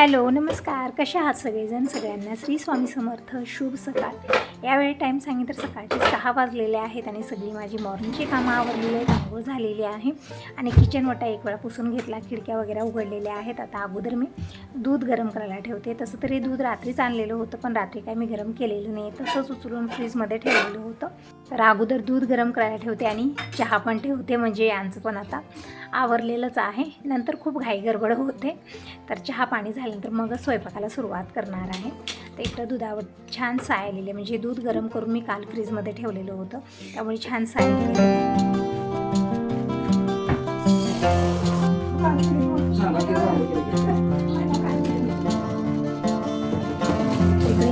Hello नमस्कार, कशा आहात सगळेजण. सगळ्यांना श्री स्वामी समर्थ, शुभ सकाळ. यावेळी टाईम सांगितलं तर सकाळचे 6 वाजलेले आहेत आणि सगळी माझी मॉर्निंगची कामं आवरलेली आहेत, आंघोळ झालेली आहे आणि किचन वटा एक वेळा पुसून घेतला, खिडक्या वगैरे उघडलेल्या आहेत. आता अगोदर मी दूध गरम करायला ठेवते. तसं तरी दूध रात्रीच आणलेलं होतं, पण रात्री काय मी गरम केलेलं नाही, तसंच उचलून फ्रीजमध्ये ठेवलेलं होतं. तर अगोदर दूध गरम करायला ठेवते आणि चहा पण ठेवते, म्हणजे यांचं पण आता आवरलेलंच आहे. नंतर खूप घाई गडबड होते, तर चहा पाणी झाल्यानंतर मग स्वयंपाकाला सुरुवात करणार आहे. तर इकडं दुधावर छान साय आलेली, म्हणजे दूध गरम करून मी काल फ्रीजमध्ये ठेवलेलं होतं, त्यामुळे छान साय इकडे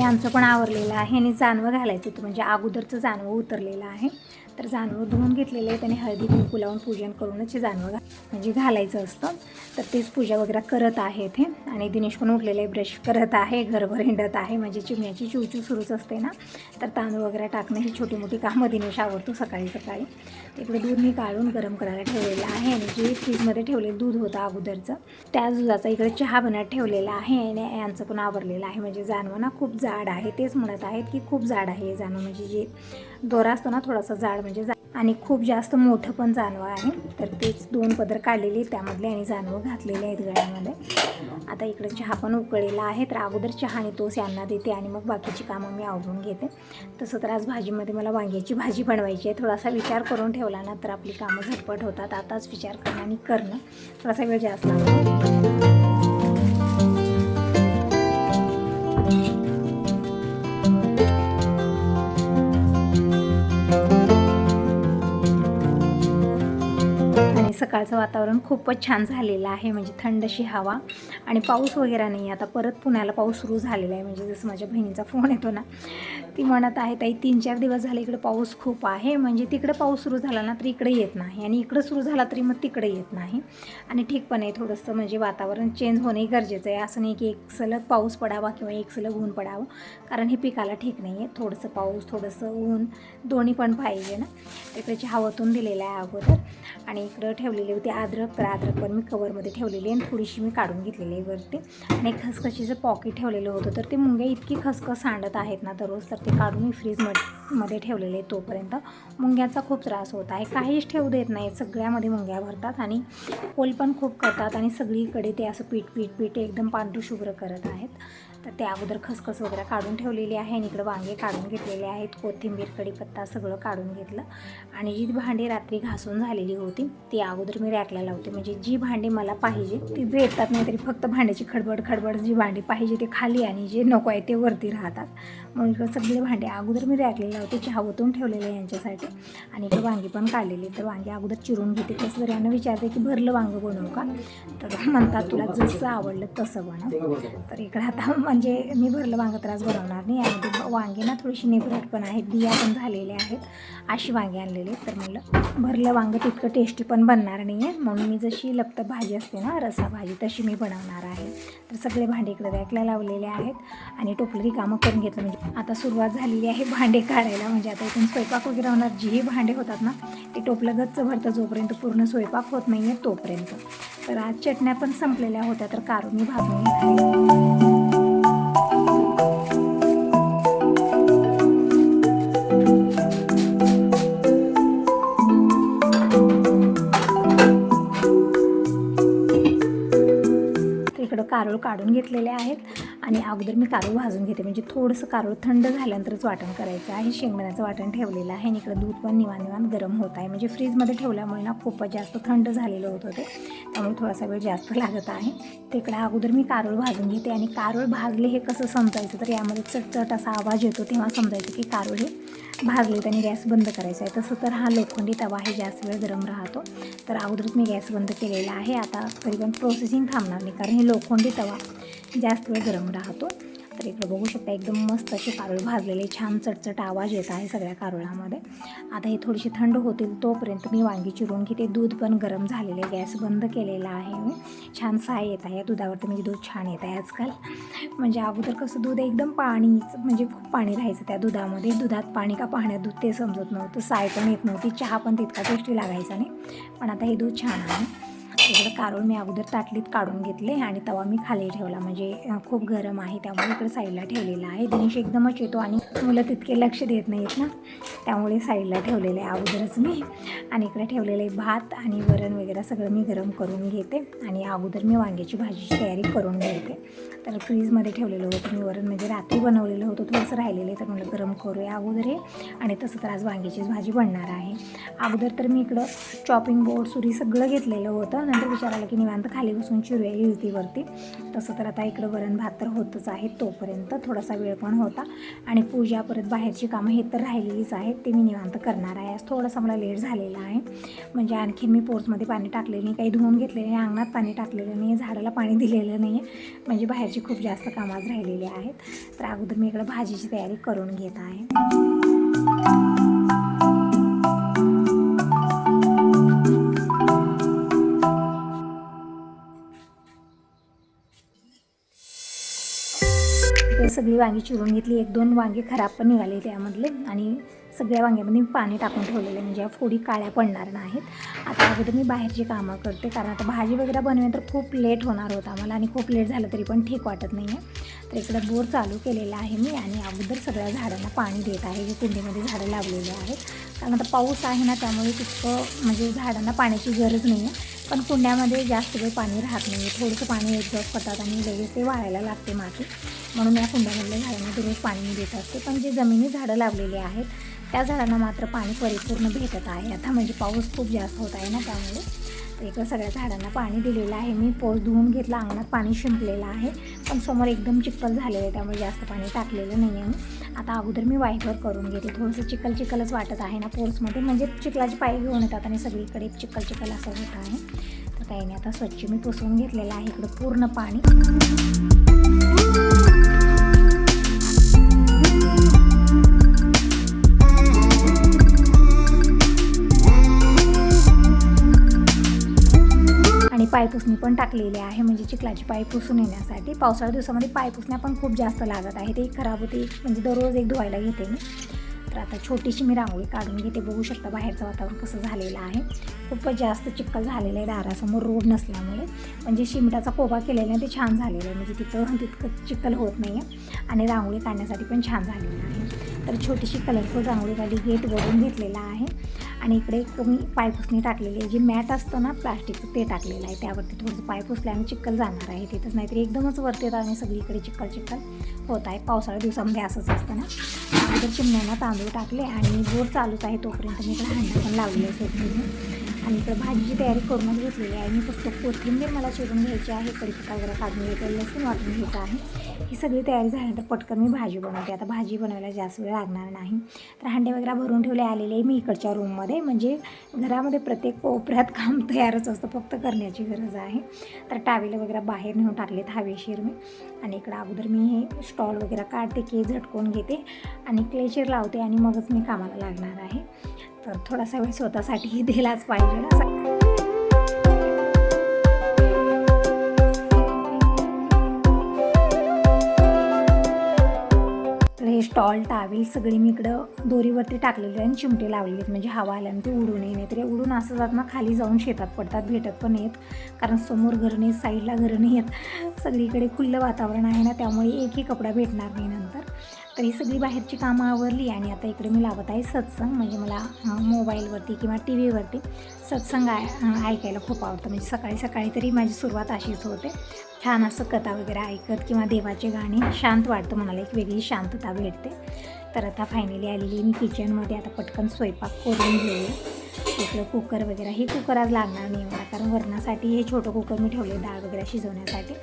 यांचं पण आवरलेलं आहे आणि जानवं घालायचं होतं, म्हणजे अगोदरचं जानवं उतरलेलं आहे. तर जानवं धुवून घेतलेले आहेत आणि हळदी कुंकू लावून पूजन करूनच हे जानवं म्हणजे घालायचं असतं. तर तेच पूजा वगैरे करत आहेत हे. आणि दिनेश पण उठलेले आहे, ब्रश करत आहे, घरभर हिंडत आहे, म्हणजे चिमण्याची चिवचू सुरूच असते ना. तर तांदूळ वगैरे टाकणं ही छोटी मोठी कामं दिनेश आवडतो सकाळी सकाळी. इकडे दूध मी काढून गरम करायला ठेवलेलं आहे आणि जे फ्रीजमध्ये ठेवलेलं दूध होतं अगोदरचं, त्याच दुधाचा इकडे चहा बनत ठेवलेला आहे आणि यांचं पण आवरलेलं आहे. म्हणजे जानवं ना खूप जाड आहे, तेच म्हणत आहेत की खूप जाड आहे हे जानवं, म्हणजे जे दोरा असतो ना थोडासा जाड, म्हणजे आणि खूप जास्त मोठं पण जानवं आहे. तर तेच 2 पदर काढलेले त्यामधले आणि जानवं घातलेले आहेत गळ्यामध्ये. आता इकडे चहा पण उकळलेला आहे, तर अगोदर चहा आणि तोस यांना देते आणि मग बाकीची कामं मी आवरून घेते. तसं तर आज भाजीमध्ये मला वांग्याची भाजी बनवायची आहे. थोडासा विचार करून ठेवला ना तर आपली कामं झटपट होतात. आताच विचार करणं आणि करणं थोडासा वेळ जास्त लागतो. सकाळचं वातावरण खूपच छान झालेलं आहे, म्हणजे थंडशी हवा आणि पाऊस वगैरे नाही. आता परत पुण्याला पाऊस सुरू झालेला आहे, म्हणजे जसं माझ्या बहिणीचा फोन येतो ना, ती म्हणत आहे ताई 3-4 दिवस झाले इकडे पाऊस खूप आहे, म्हणजे तिकडे पाऊस सुरू झाला ना तर इकडे येत नाही आणि इकडं सुरू झाला तरी मग तिकडे येत नाही. आणि ठीक पण आहे, थोडंसं म्हणजे वातावरण चेंज होणंही गरजेचं आहे. असं नाही की एक सलग पाऊस पडावा किंवा एक सलग ऊन पडावं, कारण हे पिकाला ठीक नाही आहे. थोडंसं पाऊस थोडंसं ऊन दोन्ही पण पाहिजे ना. इकडे चहा ओतून दिलेला आहे अगोदर आणि इकडं ठेवलेली होती अद्रक, तर अद्रक पण मी कवरमध्ये ठेवलेली आणि थोडीशी मी काढून घेतलेली आहे वरती. आणि खसखशीचं पॉकेट ठेवलेलं होतं, तर ते मुंग्या इतकी खसखस सांडत आहेत ना दररोज, तर ते काढून मी फ्रीजमध्ये ठेवलेले आहे. तोपर्यंत मुंग्यांचा खूप त्रास होत आहे, काहीच ठेवू देत नाही, सगळ्यामध्ये मुंग्या भरतात आणि पोल पण खूप करतात आणि सगळीकडे ते असं पीठ एकदम पांढरू शुभ्र करत आहेत. तर ते अगोदर खसखस वगैरे काढून ठेवलेली आहे आणि इकडं वांगे काढून घेतलेले आहेत, कोथिंबीर, कढीपत्ता सगळं काढून घेतलं. आणि जी भांडी रात्री घासून झालेली होती ती अगोदर मी रॅकला लावते, म्हणजे जी भांडी मला पाहिजे ती भेटतात, नाही तरी फक्त भांड्याची खडबड जी भांडी पाहिजे ते खाली आणि जे नको आहे ते वरती राहतात. मग इकडं सगळे भांडे अगोदर मी रॅकला लावते, चहा ओतून ठेवलेले आहे यांच्यासाठी. आणि इकडं वांगी पण काढलेली, तर वांगी अगोदर चिरून घेते. कसं जर यांना विचारते की भरलं वांगं बनवू का, तर म्हणतात तुला जसं आवडलं तसं बनव. तर इकडं आता म्हणजे मी भरलं वांगं तर आज बनवणार नाही, यामध्ये वांगे ना थोडीशी निबरट पण आहेत, बिया पण झालेल्या आहेत, अशी वांगे आणलेले. तर म्हणलं भरलं वांगं तितकं टेस्टी पण बनणार नाही आहे, म्हणून मी जशी लपतं भाजी असते ना रसा भाजी तशी मी बनवणार आहे. तर सगळे भांडे इकडे रॅकला लावलेले आहेत आणि टोपली कामं करून घेतलं. म्हणजे आता सुरुवात झालेली आहे भांडे काढायला, म्हणजे आता इथून स्वयंपाक वगैरे होणार. जी भांडे होतात ना ते टोपलं गच्च भरतं जोपर्यंत पूर्ण स्वयंपाक होत नाही आहे तोपर्यंत. तर आज चटण्या पण संपलेल्या होत्या, तर काढून मी भाजून घेतली. इकडं कारळ काढून घेतलेले आहेत आणि अगोदर मी कारळ भाजून घेते, म्हणजे थोडंसं कारळ थंड झाल्यानंतरच वाटण करायचं आहे. शेंगदाण्याचं वाटण ठेवलेलं आहे आणि इकडं दूध पण निवांत गरम होत आहे, म्हणजे फ्रीजमध्ये ठेवल्यामुळे ना खूपच जास्त थंड झालेलं होतं ते, त्यामुळे थोडासा वेळ जास्त लागत आहे. तिकडं अगोदर मी कारळ भाजून घेते आणि कारळ भाजले हे कसं समजायचं, तर यामध्ये चटचट असा आवाज येतो तेव्हा समजायचं की कारळ हे भाजलेत आणि गॅस बंद करायचा आहे. तसं तर हा लोखंडी तवा आहे, जास्त वेळ गरम राहतो, तर अगोदरच मी गॅस बंद केलेला आहे. आता तरी पण प्रोसेसिंग थांबणार नाही, कारण हे लोखंडी तवा जास्त वेळ गरम राहतो. तर इकडं बघू शकता एकदम मस्त असे कारळ भाजलेले, छान चटचट आवाज येत आहे सगळ्या कारळामध्ये. आता हे थोडीशी थंड होतील तोपर्यंत मी वांगी चिरून घेते. दूध पण गरम झालेले, गॅस बंद केलेला आहे मी. छान साय येत आहे दुधावरती, म्हणजे दूध छान येत आहे आजकाल. म्हणजे अगोदर कसं दूध एकदम पाणीच, म्हणजे खूप पाणी राहायचं त्या दुधामध्ये, दुधात पाणी का पाण्यात दूध ते समजत नव्हतं, साय पण येत नव्हती, चहा पण तितका टेस्टी लागायचा नाही. पण आता हे दूध छान आहे. इकडं कारोळ मी अगोदर ताटलीत काढून घेतले आणि तवा मी खाली ठेवला, म्हणजे खूप गरम आहे त्यामुळे इकडे साईडला ठेवलेला आहे. दिनेश एकदमच येतो आणि मुलं तितके लक्ष देत नाहीत ना, त्यामुळे साईडला ठेवलेलं आहे अगोदरच मी. आणि इकडे ठेवलेलं आहे भात आणि वरण वगैरे सगळं मी गरम करून घेते आणि अगोदर मी वांग्याची भाजीची तयारी करून घेते. तर फ्रीजमध्ये ठेवलेलं होतं मी वरण, म्हणजे रात्री बनवलेलं होतं, थोडंसं राहिलेलं आहे तर म्हटलं गरम करूया अगोदर हे. आणि तसं तर आज वांग्याचीच भाजी बनणार आहे. अगोदर तर मी इकडं चॉपिंग बोर्ड सुरी सगळं घेतलेलं होतं, नंतर विचार आला की निवांत खाली बसून चिरूया इळतीवरती. तसं तर आता इकडं वरण भात तर होतच आहे, तोपर्यंत थोडासा वेळ पण होता. आणि पूजा परत बाहेरची कामं हे तर राहिलेलीच आहेत, ते मी निवांत करणार आहे. आज थोडासा मला लेट झालेला आहे, म्हणजे आणखीन मी पोर्समध्ये पाणी टाकलेलं नाही, काही धुवून घेतलेलं नाही, अंगणात पाणी टाकलेलं नाही, झाडाला पाणी दिलेलं नाही आहे, म्हणजे बाहेरची खूप जास्त कामं आज राहिलेली आहेत. तर अगोदर मी इकडं भाजीची तयारी करून घेत आहे. सगळी वांगी चिरून घेतली, 1-2 वांगे खराब पण निघाले त्यामधले, आणि सगळ्या वांग्यामध्ये मी पाणी टाकून ठेवलेलं आहे, म्हणजे फोडी काळ्या पडणार नाहीत. आता अगोदर मी बाहेरची कामं करते, कारण आता भाजी वगैरे बनवेन तर खूप लेट होणार होता मला, आणि खूप लेट झालं तरी पण ठीक वाटत नाही आहे. तर इकडं बोर चालू केलेला आहे मी, आणि अगोदर सगळ्या झाडांना पाणी देत आहे, जे कुंडीमध्ये झाडं लावलेली आहेत. कारण आता पाऊस आहे ना, त्यामुळे तितकं म्हणजे झाडांना पाण्याची गरज नाही आहे, पण कुंड्यामध्ये जास्त वेळ पाणी राहत नाही, थोडंसं पाणी एक्झॉस्ट करतात आणि लगेच ते वाळायला लागते माती, म्हणून या कुंड्यामधल्या झाडांना दररोज पाणी मी देत असते. पण जे जमिनी झाडं लावलेली आहेत त्या झाडांना मात्र पाणी परिपूर्ण भेटत आहे आता, म्हणजे पाऊस खूप जास्त होत आहे ना त्यामुळे. तर इकडं सगळ्या झाडांना पाणी दिलेलं आहे मी, पोस धुवून घेतला, अंगणात पाणी शिंपलेलं आहे, पण समोर एकदम चिखल झालेलं आहे त्यामुळे जास्त पाणी टाकलेलं नाही आहे मी. आता अगोदर मी वायपर करून घेते, थोडंसं चिखलच वाटत आहे ना पोर्समध्ये, म्हणजे चिखलाचे पाय घेऊन येतात आणि सगळीकडे चिखल असं होत आहे. तर काही नाही, आता स्वच्छ मी पुसून घेतलेलं आहे इकडं पूर्ण पाणी. आणि पायपुसणी पण टाकलेली आहे, म्हणजे चिखलाची पाय पुसून येण्यासाठी. पावसाळ्या दिवसामध्ये पायपुसण्या पण खूप जास्त लागत आहे, ते खराब होते, म्हणजे दररोज एक धुवायला घेते मी. तर आता छोटीशी मी रांगोळी काढून घेते, बघू शकता बाहेरचं वातावरण कसं झालेलं आहे, खूपच जास्त चिखल झालेलं आहे दारासमोर रोड नसल्यामुळे, म्हणजे शिमटाचा कोबा केलेला आहे ते छान झालेलं आहे, म्हणजे तितकं चिखल होत नाही आहे, आणि रांगोळी काढण्यासाठी पण छान झालेलं आहे. तर छोटीशी कलरफुल रांगोळी काढली, गेट वळून घेतलेला आहे, आणि इकडे एक मी पायपुसणी टाकलेली आहे, जे मॅट असतं ना प्लास्टिकचं ते टाकलेलं आहे, त्यावरती थोडंसं पाय पुसल्याने चिखल जाणार आहे तिथंच, नाहीतरी एकदमच वरती येतात आणि सगळीकडे चिखल होत आहे. पावसाळ्या दिवसामध्ये असंच असतं ना. अगोदर चिमण्यांना तांदूळ टाकले आणि बोर चालूच आहे, तोपर्यंत मी इकडे हांडा पण लावलेलं आहे सेपरेटली, आणि इकडे भाजीची तयारी करूनच घेतलेली आहे मी. फक्त कोथिंबीर मला चिरून घ्यायची आहे, कढीपत्ता वगैरे काढून घ्यायचा, लसूण वाटून घ्यायचं आहे. ही सगळी तयारी झाल्यानंतर पटकन मी भाजी बनवते. आता भाजी बनवायला जास्त वेळ लागणार नाही. तर हांडे वगैरे भरून ठेवले आलेले आहे मी इकडच्या रूममध्ये, म्हणजे घरामध्ये प्रत्येक कोपऱ्यात काम तयारच असतं, फक्त करण्याची गरज आहे. तर टावेल वगैरे बाहेर नेऊन टाकलेत हवेशीर मी, आणि इकडं अगोदर मी हे स्टॉल वगैरे काढते, केस झटकून घेते आणि क्लेचर लावते, आणि मगच मी कामाला लागणार आहे. तर थोडासा वेळ स्वतःसाठी दिलाच पाहिजे ना. हे स्टॉल टावेल सगळी मी इकडं दोरीवरती टाकलेली आहे आणि चिमटे लावलेले आहेत, म्हणजे हवा आल्याने ते उडू नये, नाहीतरी उडून असं जात ना खाली जाऊन शेतात पडतात, भेटत पण नाहीत, कारण समोर घरं नाहीत, साईडला घरं नाही आहेत, सगळीकडे खुल्लं वातावरण आहे ना, त्यामुळे एकही कपडा भेटणार नाही नंतर. तर ही सगळी बाहेरची कामं आवरली, आणि आता इकडे मी लावत आहे सत्संग, म्हणजे मला मोबाईलवरती किंवा टी व्हीवरती सत्संग ऐकायला खूप आवडतं, म्हणजे सकाळी सकाळी तरी माझी सुरुवात अशीच होते, छान असं कथा वगैरे ऐकत किंवा देवाचे गाणे, शांत वाटतं मनाला, एक वेगळी शांतता भेटते. तर आता फायनली आलेली मी किचनमध्ये, आता पटकन स्वयंपाक करून घेऊया. इकडं कुकर वगैरे, हे कुकर आज लागणार नाही मला, कारण वरणासाठी हे छोटं कुकर मी ठेवले डाळ वगैरे शिजवण्यासाठी,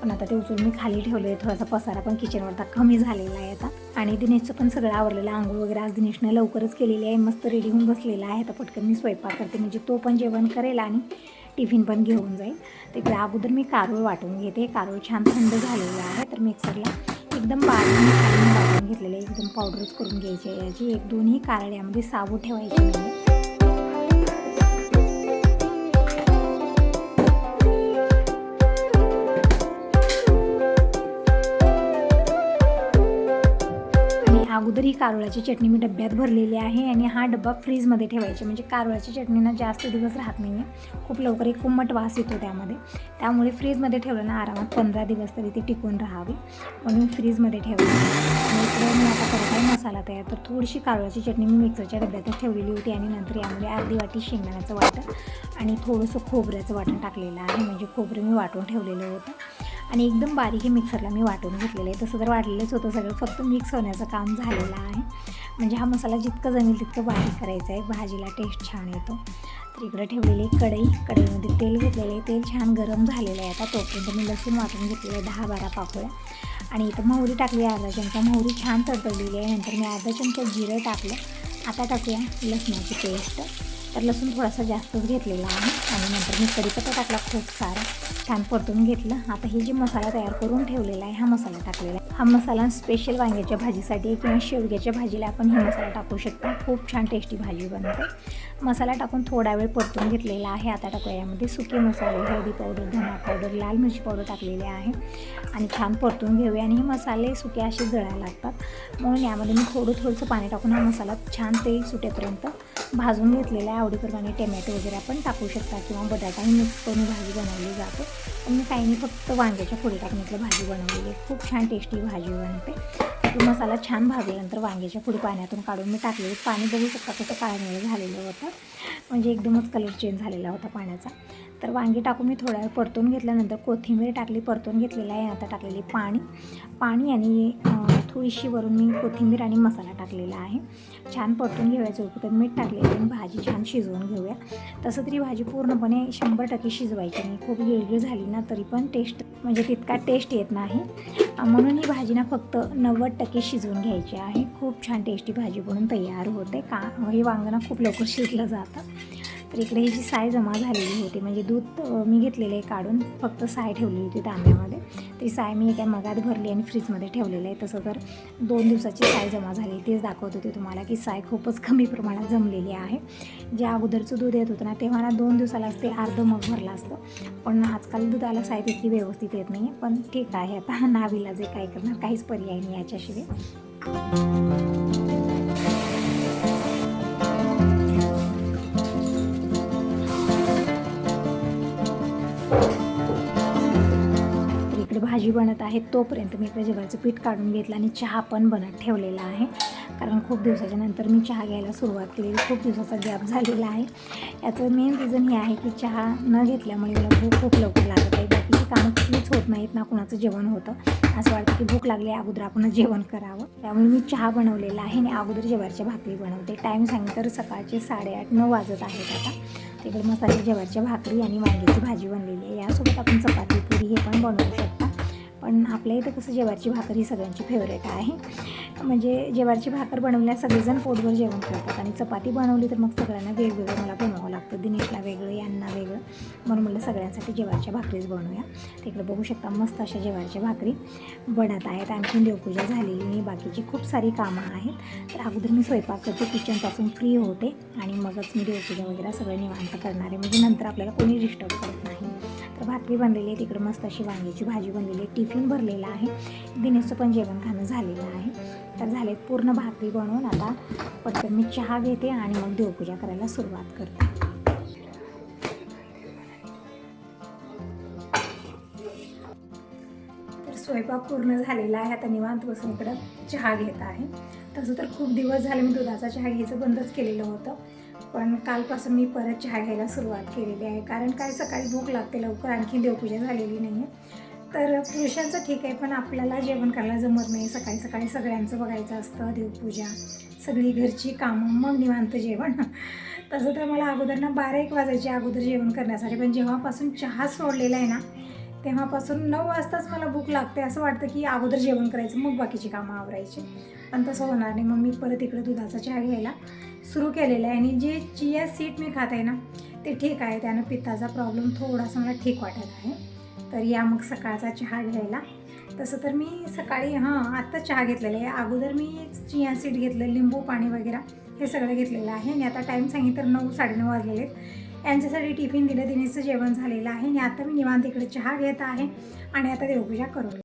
पण आता ते उचलून मी खाली ठेवले, थोडासा पसारा पण किचनवरता कमी झालेला आहे आता. आणि दिनेशचं पण सगळं आवरलेलं, आंघोळ वगैरे आज दिनेशने लवकरच केलेली आहे, मस्त रेडी होऊन बसलेला आहे. आता पटकन मी स्वयंपाक करते, म्हणजे तो पण जेवण करेल आणि टिफिन पण घेऊन जाईल. तिकडे अगोदर मी कारोळ वाटून घेते, कारोळ छान थंड झालेलं आहे, तर मिक्सरला एकदम बारीक वाटून घेतलेलं आहे, एकदम पावडरच करून घ्यायची आहे याची. 1-2 कारळ्यामध्ये साबू ठेवायचे नाही. अगोदर ही कारवळाची चटणी मी डब्यात भरलेली आहे आणि हा डब्बा फ्रीजमध्ये ठेवायचे, म्हणजे कारवळाची चटणीना जास्त दिवस राहत नाही आहे, खूप लवकर एक कोमट वास येतो त्यामध्ये. त्यामुळे फ्रीजमध्ये ठेवलं ना आरामात 15 दिवस तरी ते टिकून राहावी म्हणून फ्रीजमध्ये ठेवलं. आणि इकडे मी आता करत आहे मसाला तयार. तर थोडीशी कारवळाची चटणी मी मिक्सरच्या डब्यातच ठेवलेली होती आणि नंतर यामध्ये अर्धी वाटी शेंगदाण्याचं वाटण आणि थोडंसं खोबऱ्याचं वाटण टाकलेलं आहे, म्हणजे खोबरं मी वाटून ठेवलेलं होतं आणि एकदम बारीक हे मिक्सरला मी वाटून घेतलेलं आहे. तसं तर वाटलेलंच होतं सगळं, फक्त मिक्स होण्याचं काम झालेलं आहे. म्हणजे हा मसाला जितकं जमेल तितकं बारीक करायचं आहे, भाजीला टेस्ट छान येतो. तर इकडे ठेवलेली कढईमध्ये तेल घेतलेलं आहे, तेल छान गरम झालेलं आहे. आता तोपर्यंत मी लसूण वाटून घेतलेलं आहे 10-12 पाकळ्या आणि इथं मोहरी टाकली अर्धा चमचा. मोहरी छान तडतडलेली आहे. नंतर मी अर्धा चमचा जिरं टाकलं. आता टाकूया लसणाची पेस्ट. तर लसूण थोडासा जास्तच घेतलेला आहे आणि नंतर मी कढीपत्ता टाकला खूप सारा, छान परतून घेतलं. आता हे जे मसाला तयार करून ठेवलेला आहे हा मसाला टाकलेला आहे. हा मसाला स्पेशल वांग्याच्या भाजीसाठी किंवा शेवग्याच्या भाजीला आपण हे मसाला टाकू शकता, खूप छान टेस्टी भाजी बनते. मसाला टाकून थोडा वेळ परतून घेतलेला आहे. आता टाकूया यामध्ये सुके मसाले, हळदी पावडर, धना पावडर, लाल मिरची पावडर टाकलेले आहे आणि छान परतून घेऊया. आणि हे मसाले सुके असे जळायला लागतात म्हणून यामध्ये मी थोडंसं पाणी टाकून हा मसाला छान तेल सुटेपर्यंत भाजून घेतलेला आहे. आवडीप्रमाणे टोमॅटो वगैरे आपण टाकू शकता किंवा बटाटाही मिक्स करून भाजी बनवली जाते. पण मी काही नाही, फक्त वांग्याच्या फोडी टाकण्यातली भाजी बनवलेली आहे. खूप छान टेस्टी भाजी बनते. तो मसाला छान भाजल्यानंतर वांग्याच्या फोडी पाण्यातून काढून मी टाकलेली. पाणी बघू शकता कसं काळनिळं झालेलं होतं, म्हणजे एकदमच कलर चेंज झालेला होता पाण्याचा. तर वांगी टाकून मी थोडा वेळ परतून घेतल्यानंतर कोथिंबीर टाकली, परतून घेतलेलं आहे. आता टाकलेली पाणी आणि थोडीशी वरून मी कोथिंबीर आणि मसाला टाकलेला आहे. छान परतून घेवायचं होतं. तर मीठ टाकलेलं आणि भाजी छान शिजवून घेऊया. तसं तरी भाजी पूर्णपणे 100% शिजवायची नाही, खूप गिळगिळ झाली ना तरी पण टेस्ट म्हणजे तितका टेस्ट येत नाही, म्हणून ही भाजी ना फक्त 90% शिजवून घ्यायची आहे. खूप छान टेस्टी भाजी बनून तयार होते. हे वांगं ना खूप लवकर शिजलं जातं. तर इकडे ही जी साय जमा झालेली होती, म्हणजे दूध मी घेतलेलं आहे काढून, फक्त साय ठेवली होती तांब्यामध्ये. ती साय मी एका मगात भरली आणि फ्रीजमध्ये ठेवलेलं आहे. तसं तर 2 दिवसाची साय जमा झाली, तेच दाखवत होते तुम्हाला की साय खूपच कमी प्रमाणात जमलेली आहे. जे अगोदरचं दूध येत होतं ना तेव्हा ना 2 दिवसालाच ते अर्ध मग भरलं असतं, पण आजकाल दुधाला साय तितकी व्यवस्थित येत नाही. पण ठीक आहे, आता नावीलाज आहे, काय करणार, काहीच पर्याय नाही याच्याशिवाय. भाजी बनत आहे तोपर्यंत मी इकडे ज्वारीचं पीठ काढून घेतलं आणि चहा पण बनत ठेवलेला आहे, कारण खूप दिवसाच्या नंतर मी चहा घ्यायला सुरुवात केलेली. खूप दिवसाचा गॅप झालेला आहे. याचं मेन रिझन हे आहे की चहा न घेतल्यामुळे मला भूक खूप लवकर लागत आहे. बाकीची कामं कुठलीच होत नाहीत ना, कुणाचं जेवण होतं. असं वाटतं की भूक लागली अगोदर आपण जेवण करावं. त्यामुळे मी चहा बनवलेला आहे आणि अगोदर ज्वारीच्या भाकरी बनवते. टाईम सांगितलं तर सकाळचे 8:30-9 वाजत आहेत आता. तिकडे मसाले ज्वारीच्या भाकरी आणि वांग्याची भाजी बनलेली आहे. यासोबत आपण चपाती पुरी हे पण बनवू शकता. पण आपल्या इथं कसं ज्वारीची भाकर ही सगळ्यांची फेवरेट आहे, म्हणजे ज्वारीची भाकर बनवल्यास सगळेजण पोटभर जेवण करतात आणि चपाती बनवली तर मग सगळ्यांना वेगवेगळं मला बनवावं लागतं. दिनेशला वेगळं, यांना वेगळं, म्हणून म्हटलं सगळ्यांसाठी ज्वारीच्या भाकरीच बनवूया. तिकडे बघू शकता मस्त अशा ज्वारीच्या भाकरी बनत आहेत. आणखीन देवपूजा झालेली नाही, बाकीची खूप सारी कामं आहेत. तर अगोदर मी स्वयंपाक करते, किचनपासून फ्री होते आणि मगच मी देवपूजा वगैरे सगळं निवांत करणार आहे, म्हणजे नंतर आपल्याला कोणी डिस्टर्ब करत नाही. तर भाकरी बनलेली आहे, तिकडे मस्त अशी वांग्याची भाजी बनलेली आहे, टिफिन भरलेला आहे, दिनेशचं पण जेवण खाणं झालेलं आहे. तर झालेत पूर्ण भाकरी बनवून. आता पटकन मी चहा घेते आणि मग देवपूजा करायला सुरुवात करते. तर स्वयंपाक पूर्ण झालेला आहे. आता निवांत बसून इकडं चहा घेत आहे. तसं तर खूप दिवस झाले मी दुधाचा चहा घ्यायचं बंदच केलेलं होतं, पण कालपासून मी परत चहा घ्यायला सुरुवात केलेली आहे. कारण काय सकाळी भूक लागते लवकर, आणखी देवपूजा झालेली नाही आहे. तर पुरुषांचं ठीक आहे, पण आपल्याला जेवण करायला जमत नाही. सकाळी सकाळी सगळ्यांचं बघायचं असतं, देवपूजा, सगळी घरची कामं, मग निवांत जेवण. तसं तर मला अगोदर ना 12-1 वाजायचे अगोदर जेवण करण्यासाठी, पण जेव्हापासून चहा सोडलेला आहे ना तेव्हापासून 9 वाजताच मला भूक लागते. असं वाटतं की अगोदर जेवण करायचं मग बाकीची कामं आवरायची, पण तसं होणार नाही. मग मी परत इकडे दुधाचा चहा घ्यायला सुरू केलेलं आहे. आणि जे चिया सीड मी खात आहे ना ते ठीक आहे, त्यानं पित्ताचा प्रॉब्लेम थोडासा मला ठीक वाटत आहे. तर या मग सकाळचा चहा घ्यायला. तसं तर मी सकाळी आत्ता चहा घेतलेला आहे. अगोदर मी चिया सीड घेतलं, लिंबू पाणी वगैरे हे सगळं घेतलेलं आहे. आणि आता टाईम सांगितलं तर 9-9:30 वाजलेले आहेत. यांच्यासाठी टिफिन दिलं, दिनेशचं जेवण झालेलं आहे आणि आता मी निवांत इकडे चहा घेत आहे आणि आता देवपूजा करून